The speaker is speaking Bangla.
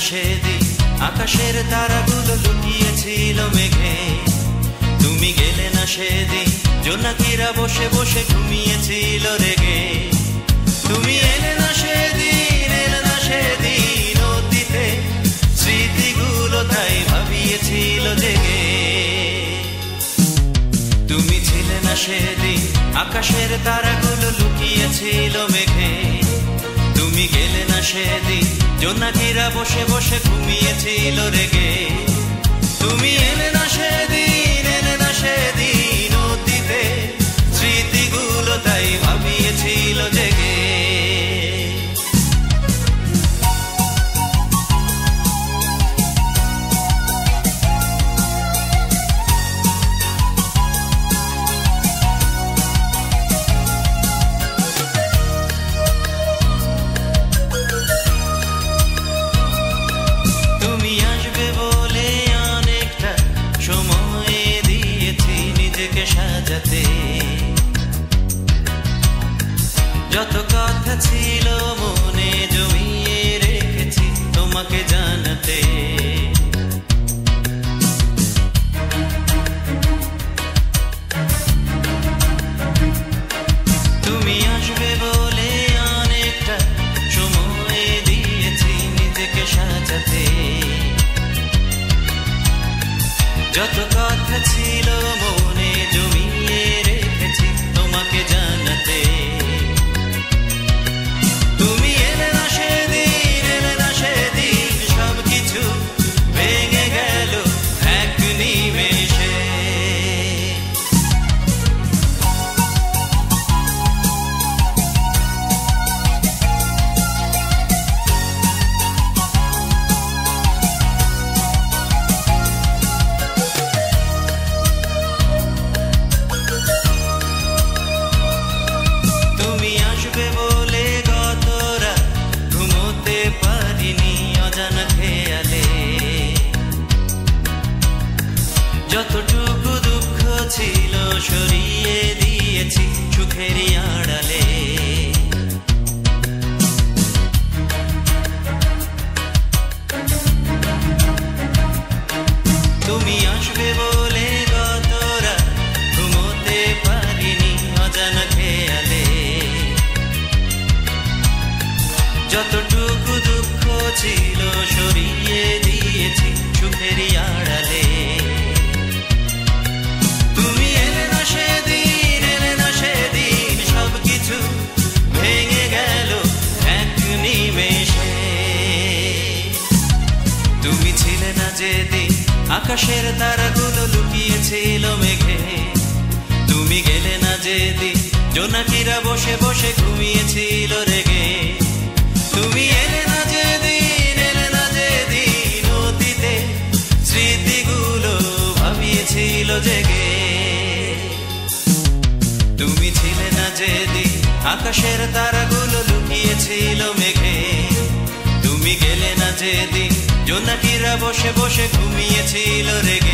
সেদিন আকাশের তারাগুলো লুকিয়েছিল মেঘে। তুমি গেলে না সেদিন জোনাকিরা বসে বসে ঘুমিয়েছিল রেগে। তুমি এলে না সেদিন, এলে না সেদিন অতীতে স্মৃতিগুলো তাই ভাবিয়েছিল জেগে। তুমি ছিলে না সেদিন আকাশের তারাগুলো লুকিয়েছিল মেঘে। তুমি গেলে না সেদিন জোনাকিরা বসে বসে ঘুমিয়েছিল রেগে। তুমি এলে না সেদিন, এলে না সেদিন অতীতে স্মৃতিগুলো তাই ভাবিয়েছিল জেগে। যত কথা ছিল মনে জমিয়ে রেখেছি তোমাকে জানাতে। তুমি আসবে বলে অনেকটা সময় দিয়েছি নিজেকে সাজাতে। যত কথা ছিল মনে জমিয়ে রেখেছি তোমাকে জানাতে। যতটুকু দুঃখ ছিল সরিয়ে দিয়েছি সুখেরই আড়ালে। তুমি আসবে বলে গত রাত ঘুমোতে পারিনি অজানা খেয়ালে। যতটুকু দুঃখ ছিল সরিয়ে দিয়েছি সুখেরই আড়ালে। তুমি এলে না সেদিন, এলে না সেদিন সবকিছু ভেঙে গেল এক নিমেষে। তুমি ছিলে না যেদিন আকাশের তারাগুলো লুকিয়েছিল মেঘে। তুমি গেলে না যেদিন জোনাকিরা বসে বসে ঘুমিয়েছিল রেগে। তুমি এলে না যেদিন, এলে না যেদিন অতীতে স্মৃতিগুলো ভাবিয়েছিল জেগে। তুমি ছিলে না যেদিন আকাশের তারাগুলো লুকিয়েছিল মেঘে। তুমি গেলে না যেদিন জোনাকিরা বসে বসে ঘুমিয়েছিল রেগে।